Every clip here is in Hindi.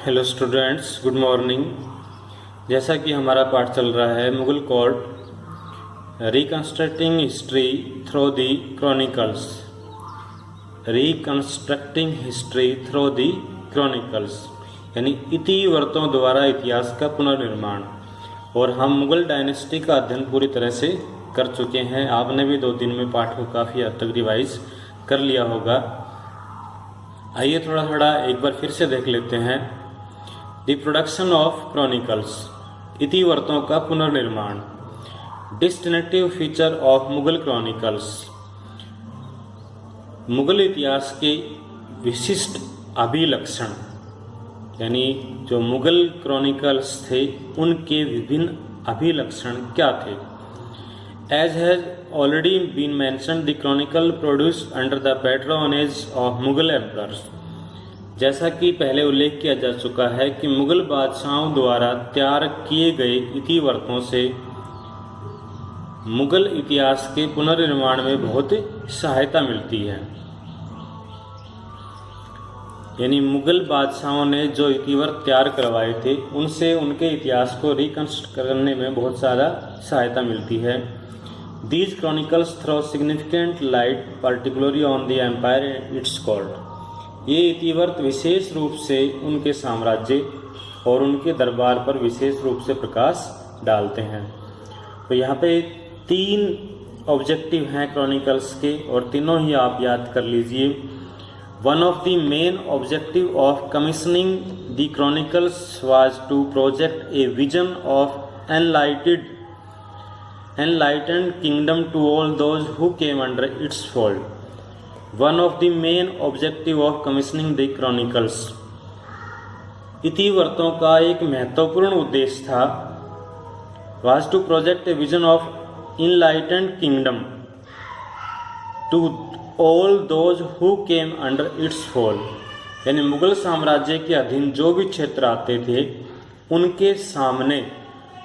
Hello students, good morning. जैसा कि हमारा पाठ चल रहा है Mughal court reconstructing history through the chronicles, reconstructing history through the chronicles यानी इतिवृत्तों द्वारा इतिहास का पुनर्निर्माण। और हम मुगल डायनेस्टी का अध्ययन पूरी तरह से कर चुके हैं। आपने भी 2 दिन में पाठ को काफ़ी हद तक रिवाइज कर लिया होगा। आइए थोड़ा थोड़ा एक बार फिर से देख लेते हैं। द प्रोडक्शन ऑफ क्रॉनिकल्स, इतिवृत्तों का पुनर्निर्माण। Distinctive feature of Mughal chronicles, Mughal इतिहास के विशिष्ट अभिलक्षण यानी जो मुगल क्रॉनिकल्स थे उनके विभिन्न अभिलक्षण क्या थे। As has already been mentioned, the chronicle produced under the patronage of Mughal emperors. जैसा कि पहले उल्लेख किया जा चुका है कि मुगल बादशाहों द्वारा तैयार किए गए इतिवृत्तों से मुगल इतिहास के पुनर्निर्माण में बहुत सहायता मिलती है। यानी मुगल बादशाहों ने जो इतिवृत्त तैयार करवाए थे उनसे उनके इतिहास को रिकंस्ट्रक्ट करने में बहुत ज़्यादा सहायता मिलती है। These chronicles throw significant light particularly on the empire it's called. ये इतिवृत्त विशेष रूप से उनके साम्राज्य और उनके दरबार पर विशेष रूप से प्रकाश डालते हैं। तो यहाँ पे 3 ऑब्जेक्टिव हैं क्रॉनिकल्स के और तीनों ही आप याद कर लीजिए। One of the main objective of commissioning the chronicles was to project a vision of enlightened kingdom to all those who came under its fold. One of the main objective of commissioning the chronicles, इतिवृत्तों का एक महत्वपूर्ण उद्देश्य था was to project a vision of enlightened kingdom to all those who came under its fold। यानी मुगल साम्राज्य के अधीन जो भी क्षेत्र आते थे उनके सामने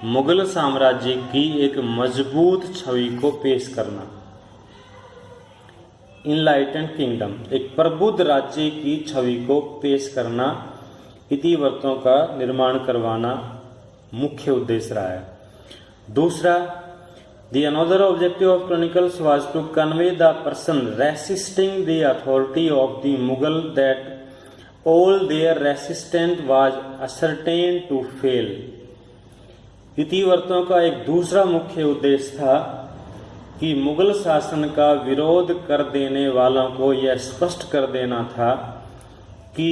मुगल साम्राज्य की एक मजबूत छवि को पेश करना। इनलाइटेंड किंगडम, एक प्रबुद्ध राज्य की छवि को पेश करना, इतिवृत्तों का निर्माण करवाना मुख्य उद्देश्य रहा है। दूसरा, the another objective of chronicles was to convey the person resisting the authority of the Mughal that all their resistance was ascertain to fail. इतिवृत्तों का एक दूसरा मुख्य उद्देश्य था कि मुगल शासन का विरोध कर देने वालों को यह स्पष्ट कर देना था कि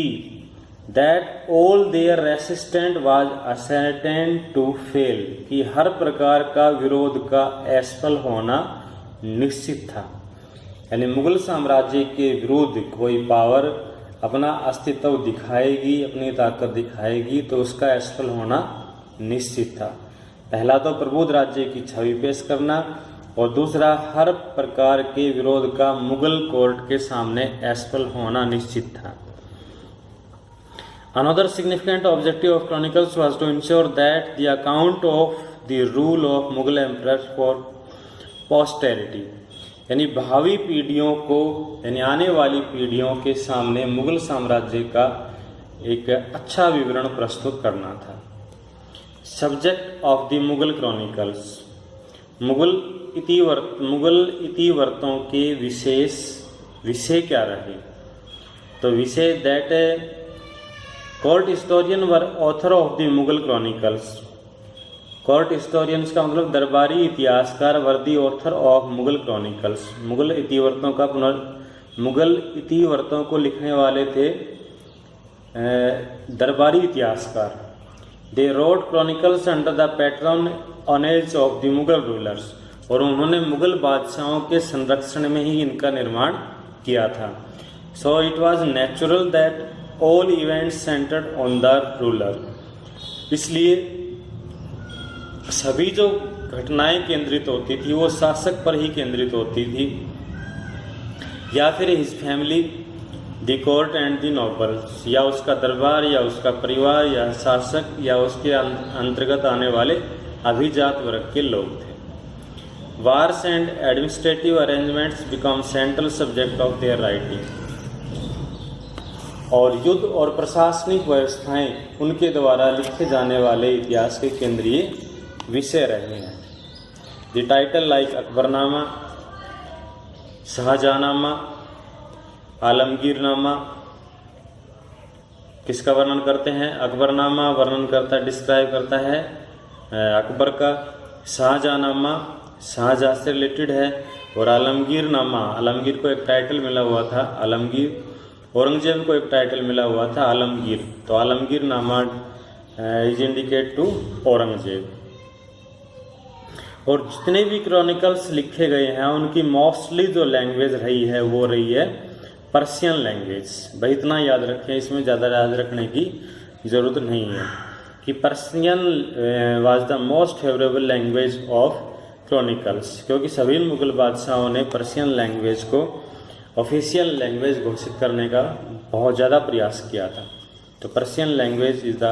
that all their resistant was ascertain to fail, कि हर प्रकार का विरोध का असफल होना निश्चित था। यानी मुगल साम्राज्य के विरुद्ध कोई पावर अपना अस्तित्व दिखाएगी, अपनी ताकत दिखाएगी तो उसका असफल होना निश्चित था। पहला तो प्रबुद्ध राज्य की छवि पेश करना और दूसरा हर प्रकार के विरोध का मुगल कोर्ट के सामने असफल होना निश्चित था। Another significant objective of chronicles was to ensure that the account of the rule of Mughal emperors for posterity, यानी भावी पीढ़ियों को यानी आने वाली पीढ़ियों के सामने मुगल साम्राज्य का एक अच्छा विवरण प्रस्तुत करना था। Subject of the Mughal chronicles, Mughal इतिवृत्तों के विषय क्या रहे। तो विषय that court historian were author of the Mughal chronicles. Court historians का मतलब दरबारी इतिहासकार were the author of Mughal chronicles. Mughal इतिवृत्तों को लिखने वाले थे दरबारी इतिहासकार। They wrote chronicles under the patronage of the Mughal rulers, और उन्होंने मुगल बादशाहों के संरक्षण में ही इनका निर्माण किया था। So it was natural that all events centered on the ruler, इसलिए सभी जो घटनाएं केंद्रित होती थी वो शासक पर ही केंद्रित होती थी या फिर his family, the court and the nobles, या उसका दरबार या उसका परिवार या शासक या उसके अंतर्गत आने वाले अभिजात वर्ग के लोग थे। Wars and administrative arrangements become central subject of their writing. और युद्ध और प्रशासनिक व्यवस्थाएं उनके द्वारा लिखे जाने वाले इतिहास के केंद्रीय विषय रहे हैं। द टाइटल लाइक अकबरनामा, शाहजहांनामा, आलमगीरनामा किसका वर्णन करते हैं? अकबरनामा वर्णन करता है, डिस्क्राइब करता है अकबर का। शाहजहांनामा शाहजहां से रिलेटेड है। और आलमगीरनामा, आलमगीर को एक टाइटल मिला हुआ था आलमगीर, औरंगजेब को एक टाइटल मिला हुआ था आलमगीर, तो आलमगीरनामा इज इंडिकेट टू औरंगजेब। और जितने भी क्रॉनिकल्स लिखे गए हैं उनकी मोस्टली जो लैंग्वेज रही है वो रही है पर्शियन लैंग्वेज। भाई इतना याद रखें, इसमें ज़्यादा याद रखने की ज़रूरत नहीं है कि Persian was the most favourable language of chronicles, क्योंकि सभी मुगल बादशाहों ने पर्शियन लैंग्वेज को ऑफिशियल लैंग्वेज घोषित करने का बहुत ज़्यादा प्रयास किया था। तो Persian language is the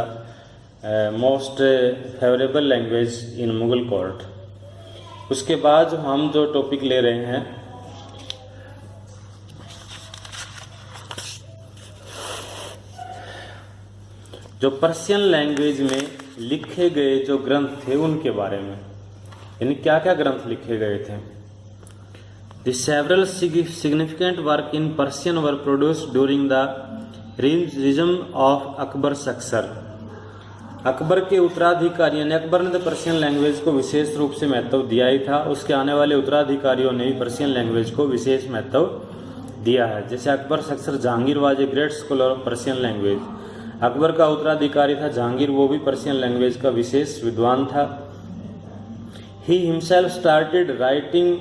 most favourable language in Mughal court. उसके बाद हम जो टॉपिक ले रहे हैं जो पर्शियन लैंग्वेज में लिखे गए जो ग्रंथ थे उनके बारे में, यानी क्या क्या ग्रंथ लिखे गए थे। The several significant work in Persian were produced during the regime of Akbar successor. Akbar के उत्तराधिकारियों ने, अकबर ने तो पर्शियन लैंग्वेज को विशेष रूप से महत्व दिया ही था, उसके आने वाले उत्तराधिकारियों ने भी पर्शियन लैंग्वेज को विशेष महत्व दिया है। जैसे Akbar successor Jahangir was a great scholar of Persian language. Akbar का उत्तराधिकारी था जहांगीर, वो भी पर्शियन लैंग्वेज का विशेष विद्वान था। He himself started writing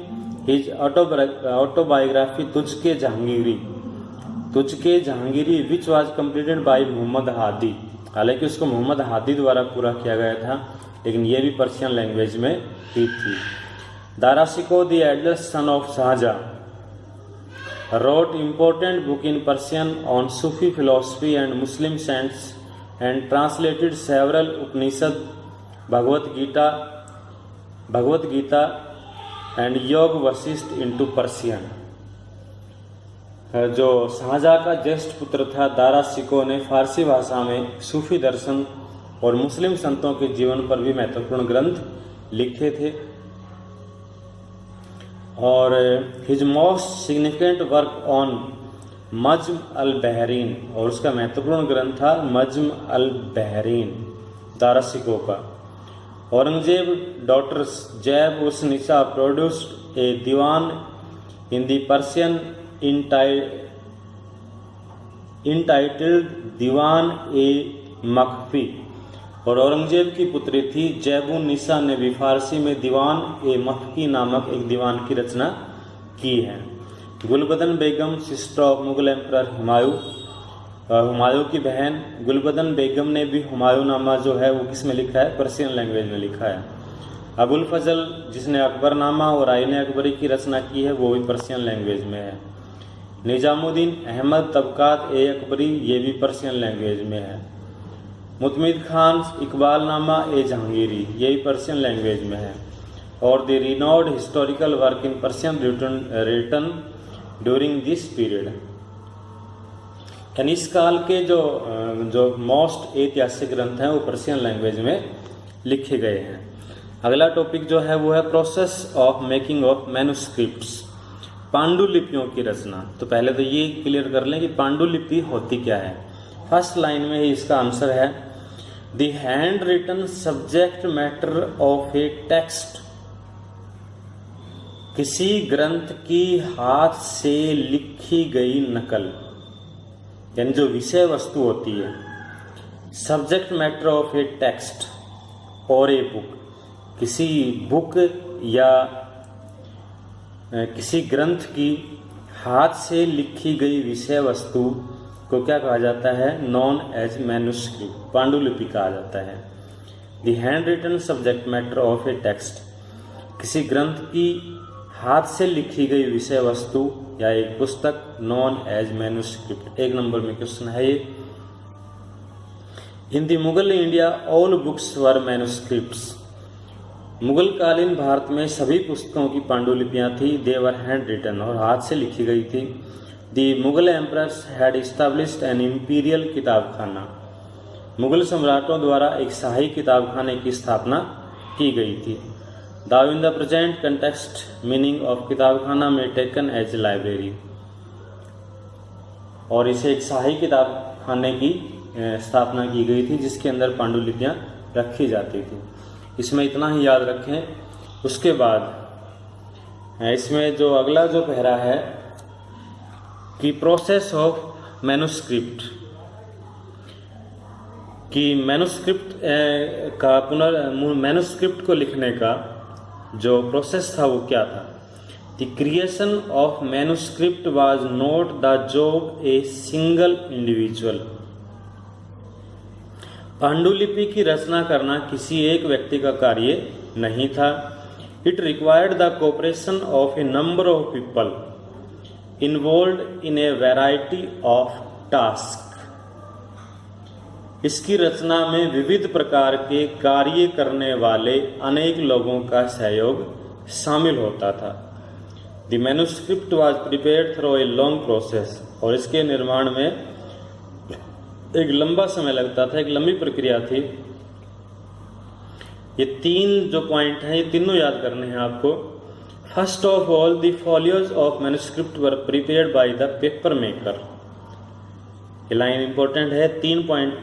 his autobiography Tuzuk Jahangiri, Tuzuk Jahangiri which was completed by Mohammad Hadi. हालांकि उसको मोहम्मद हादी द्वारा पूरा किया गया था, लेकिन ये भी पर्शियन लैंग्वेज में ही थी। Dara Shikoh the eldest son of Shahjahan wrote important book in Persian on Sufi philosophy and Muslim saints and translated several Upanishad, Bhagavad Gita and Yog Vasisht into Persian। जो शाहजहां का ज्येष्ठ पुत्र था दारा शिकोह ने फारसी भाषा में सूफी दर्शन और मुस्लिम संतों के जीवन पर भी महत्वपूर्ण ग्रंथ लिखे थे। और his most significant work on Majma al Bahrain, और उसका महत्वपूर्ण ग्रंथ था मज्म अल बहरीन दारा शिकोह का। Aurangzeb daughters Zeb un Nisa produced a diwan in the Persian entitled Diwan e Makhfi. और औरंगजेब की पुत्री थी जैबुन निसा ने भी फारसी में दीवान ए मखकी नामक एक दीवान की रचना की है। Gulbadan Begum sister of Mughal emperor Humayun, Humayun की बहन गुलबदन बेगम ने भी हुमायूंनामा जो है वो किस में लिखा है? पर्शियन लैंग्वेज में लिखा है। अबुल फजल जिसने अकबरनामा और आईन अकबरी की रचना की है वो भी पर्शियन लैंग्वेज में है। निजामुद्दीन अहमद तबकात ए अकबरी ये भी पर्शियन लैंग्वेज में है। मुतमिद खान इकबालनामा ए जहांगीरी ये भी पर्शियन लैंग्वेज में है। और the renowned historical work in Persian written during this period, यानी इस काल के जो मोस्ट ऐतिहासिक ग्रंथ हैं वो पर्शियन लैंग्वेज में लिखे गए हैं। अगला टॉपिक जो है वो है process of making of manuscripts, पांडुलिपियों की रचना। तो पहले तो ये क्लियर कर लें कि पांडुलिपि होती क्या है। फर्स्ट लाइन में ही इसका आंसर है the hand written subject matter of a text, किसी ग्रंथ की हाथ से लिखी गई नकल, यानी जो विषय वस्तु होती है। Subject matter of a text और ए बुक, किसी बुक या किसी ग्रंथ की हाथ से लिखी गई विषय वस्तु को क्या कहा जाता है? नॉन एज मैन्युस्क्रिप्ट, पांडुलिपि कहा जाता है। The hand written subject matter of a text, किसी ग्रंथ की हाथ से लिखी गई विषय वस्तु या एक पुस्तक नॉन एज मैन्युस्क्रिप्ट। एक नंबर में क्वेश्चन है ये। In the Mughal India all books were manuscripts, Mughal कालीन भारत में सभी पुस्तकों की पांडुलिपियां थी। दे वर हैंड रिटन और हाथ से लिखी गई थी। The Mughal emperors had established an imperial kitabkhana. Mughal सम्राटों द्वारा एक शाही किताबखाने की स्थापना की गई थी। Thou in the present context meaning of Kitab Khana में टेकन एज लाइब्रेरी, और इसे एक शाही किताबखाने की स्थापना की गई थी जिसके अंदर पांडुलिपियां रखी जाती थी। इसमें इतना ही याद रखें। उसके बाद इसमें जो अगला जो पहरा है कि प्रोसेस ऑफ मैन्युस्क्रिप्ट, कि मैन्युस्क्रिप्ट का मैन्युस्क्रिप्ट को लिखने का जो प्रोसेस था वो क्या था। The creation of manuscript was not the job a single individual. पांडुलिपि की रचना करना किसी एक व्यक्ति का कार्य नहीं था। It required the cooperation of a number of people involved in A variety of task. इसकी रचना में विविध प्रकार के कार्य करने वाले अनेक लोगों का सहयोग शामिल होता था। The manuscript was prepared through a long process, और इसके निर्माण में एक लंबा समय लगता था, एक लंबी प्रक्रिया थी। ये 3 जो पॉइंट हैं ये तीनों याद करने हैं आपको। First of all the folios of manuscript were prepared by the paper maker. ये लाइन इंपॉर्टेंट है।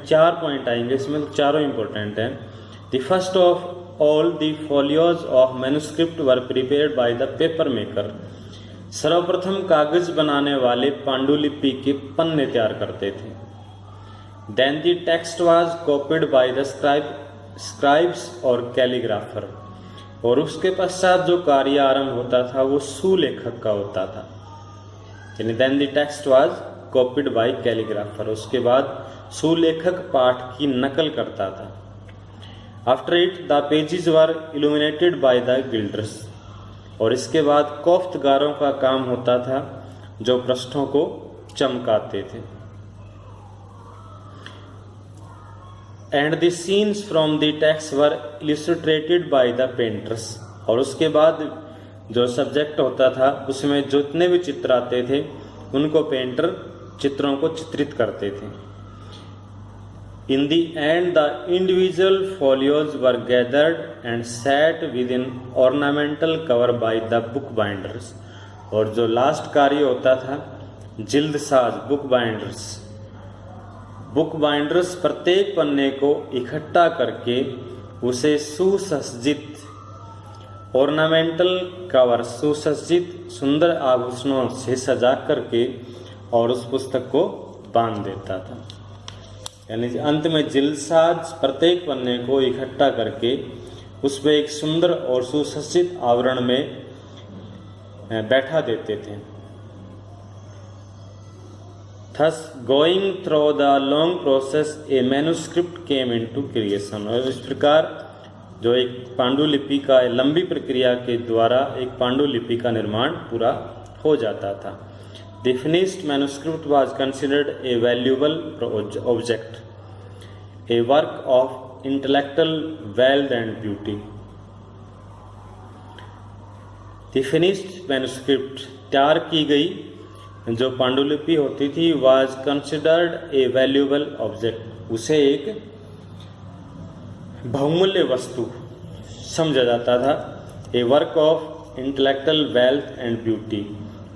4 पॉइंट आएंगे इसमें, तो चारों इंपॉर्टेंट हैं। The first of all the folios of manuscript were prepared by the paper maker. सर्वप्रथम कागज बनाने वाले पांडुलिपि के पन्ने तैयार करते थे। Then the text was copied by the scribes और कैलीग्राफर, और उसके पश्चात जो कार्य आरंभ होता था वो सुलेखक का होता था। यानी then the text was copied by calligrapher, उसके बाद सुलेखक पाठ की नकल करता था। After it the pages were illuminated by the gilders, और इसके बाद कोफ्तगारों का काम होता था जो पृष्ठों को चमकाते थे। And the scenes from the text were illustrated by the painters, और उसके बाद जो सब्जेक्ट होता था उसमें जितने भी चित्र आते थे उनको पेंटर चित्रों को चित्रित करते थे। In the end the individual folios were gathered and set with in ornamental cover by the book binders, और जो लास्ट कार्य होता था जिल्दसाज बुक बाइंडर्स प्रत्येक पन्ने को इकट्ठा करके उसे सुसज्जित ऑर्नामेंटल कवर, सुसज्जित सुंदर आभूषणों से सजा करके और उस पुस्तक को बांध देता था। यानी अंत में जिल्दसाज प्रत्येक पन्ने को इकट्ठा करके उस पर एक सुंदर और सुसज्जित आवरण में बैठा देते थे। Thus, going through the long process, a manuscript came into creation। और इस प्रकार जो एक पांडुलिपि का लंबी प्रक्रिया के द्वारा एक पांडुलिपि का निर्माण पूरा हो जाता था। The finished manuscript was considered a valuable object, a work of intellectual wealth and beauty। The finished manuscript, तैयार की गई जो पांडुलिपि होती थी, was considered a valuable object, उसे एक बहुमूल्य वस्तु समझा जाता था। A work of intellectual wealth and beauty,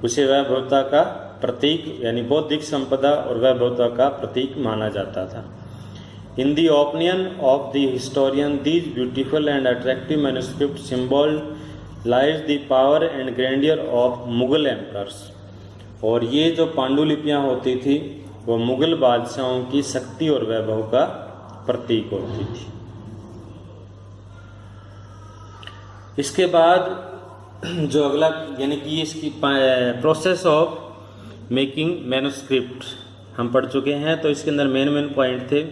उसे वैभवता का प्रतीक यानी बौद्धिक संपदा और वैभवता का प्रतीक माना जाता था। In the opinion of the historian these beautiful and attractive manuscript symbol lies the power and grandeur of Mughal emperors. और ये जो पांडुलिपियाँ होती थी वो मुगल बादशाहों की शक्ति और वैभव का प्रतीक होती थी। इसके बाद जो अगला यानी कि इसकी प्रोसेस ऑफ मेकिंग मैन्युस्क्रिप्ट हम पढ़ चुके हैं, तो इसके अंदर मेन पॉइंट थे।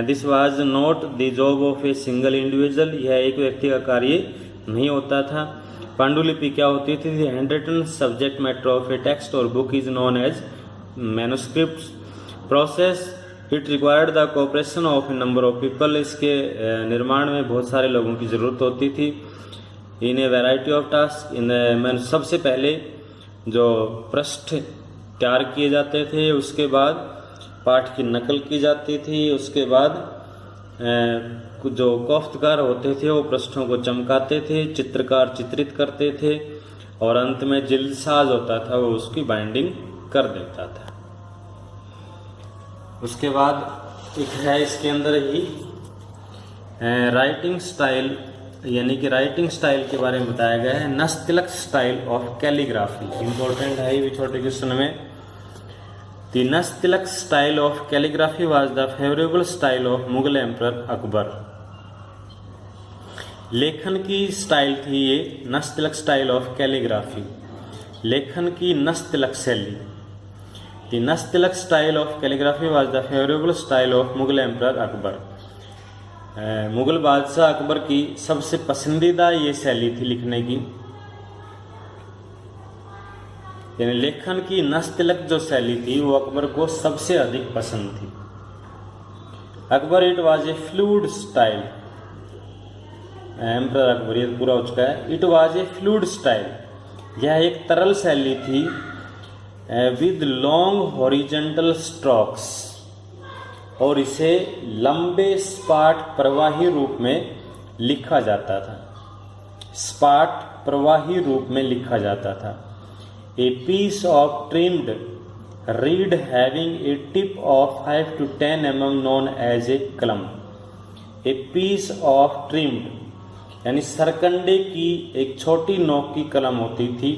This was not the job of a single individual, यह एक व्यक्ति का कार्य नहीं होता था। पांडुलिपि क्या होती थी? The handwritten subject matter of a text और book is known as manuscript process. It required the cooperation of a number of people, इसके निर्माण में बहुत सारे लोगों की ज़रूरत होती थी। इन ए वैरायटी ऑफ टास्क, इन सबसे पहले जो पृष्ठ तैयार किए जाते थे, उसके बाद पाठ की नकल की जाती थी, उसके बाद जो कोफ्तकार होते थे वो पृष्ठों को चमकाते थे, चित्रकार चित्रित करते थे और अंत में जिल्दसाज होता था वो उसकी बाइंडिंग कर देता था। उसके बाद एक है इसके अंदर ही राइटिंग स्टाइल, यानी कि राइटिंग स्टाइल के बारे में बताया गया है। Nastaliq style of calligraphy important है, ये भी छोटे क्वेश्चन में। The Nastaliq style of calligraphy was the favorable style of Mughal emperor Akbar. लेखन की स्टाइल थी ये नस्तलिक स्टाइल ऑफ कैलीग्राफी, लेखन की नस्तलिक शैली। The Nastaliq style of calligraphy was the favorable style of Mughal emperor Akbar. Mughal बादशाह अकबर की सबसे पसंदीदा ये शैली थी लिखने की, यानी लेखन की नस्तलिक जो शैली थी वो अकबर को सबसे अधिक पसंद थी। Akbar it was a fluid style, emperor Akbar, ये पूरा हो चुका है। It was a fluid style, यह एक तरल शैली थी विद लॉन्ग हॉरिजेंटल स्ट्रोक्स, और इसे लंबे सपाट प्रवाही रूप में लिखा जाता था, सपाट प्रवाही रूप में लिखा जाता था। A piece of trimmed reed having a tip of 5 to 10 mm known as a कलम। A piece of trimmed यानी सरकंडे की एक छोटी नोक की कलम होती थी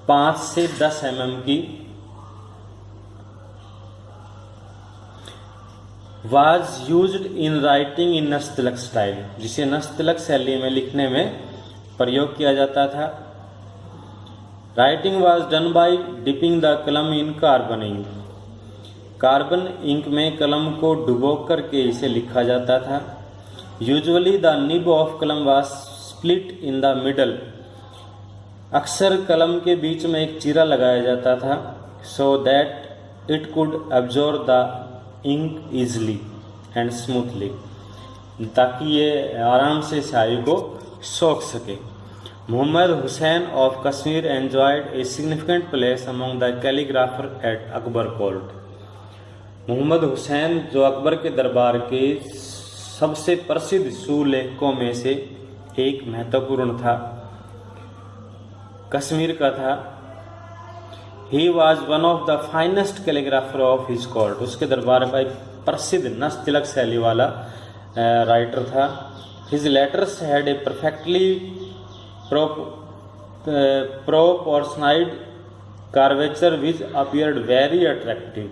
5 से 10 mm की। Was used in writing in Nastaliq style, जिसे नस्तलिक शैली में लिखने में प्रयोग किया जाता था। Writing was done by dipping the कलम इन कार्बन इंक, कार्बन इंक में कलम को डुबो करके इसे लिखा जाता था। यूजुअली द निब ऑफ कलम was split in the middle, अक्सर कलम के बीच में एक चीरा लगाया जाता था, so that it could absorb the ink easily and smoothly, ताकि ये आराम से स्याही को सोख सके। Mohammad Hussain of Kashmir enjoyed a significant place among the calligrapher at Akbar court. Mohammad Hussain जो अकबर के दरबार के सबसे प्रसिद्ध सुलेखकों में से एक महत्वपूर्ण था, कश्मीर का था। He was one of the finest calligrapher of his court, उसके दरबार का एक प्रसिद्ध नस्तलिक शैली वाला राइटर था। His letters had a perfectly proportioned curvature which appeared very attractive,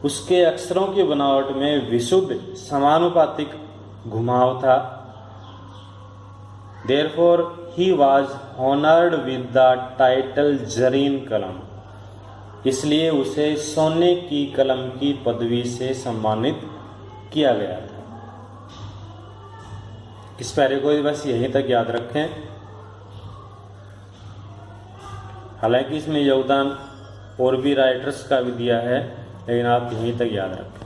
उसके अक्षरों की बनावट में विशुद्ध समानुपातिक घुमाव था। Therefore he was honoured with the title Zarin Qalam, इसलिए उसे सोने की कलम की पदवी से सम्मानित किया गया था। इस पैरे को बस यहीं तक याद रखें, हालांकि इसमें योगदान और भी राइटर्स का भी दिया है, लेकिन आप यहीं तक याद रखें।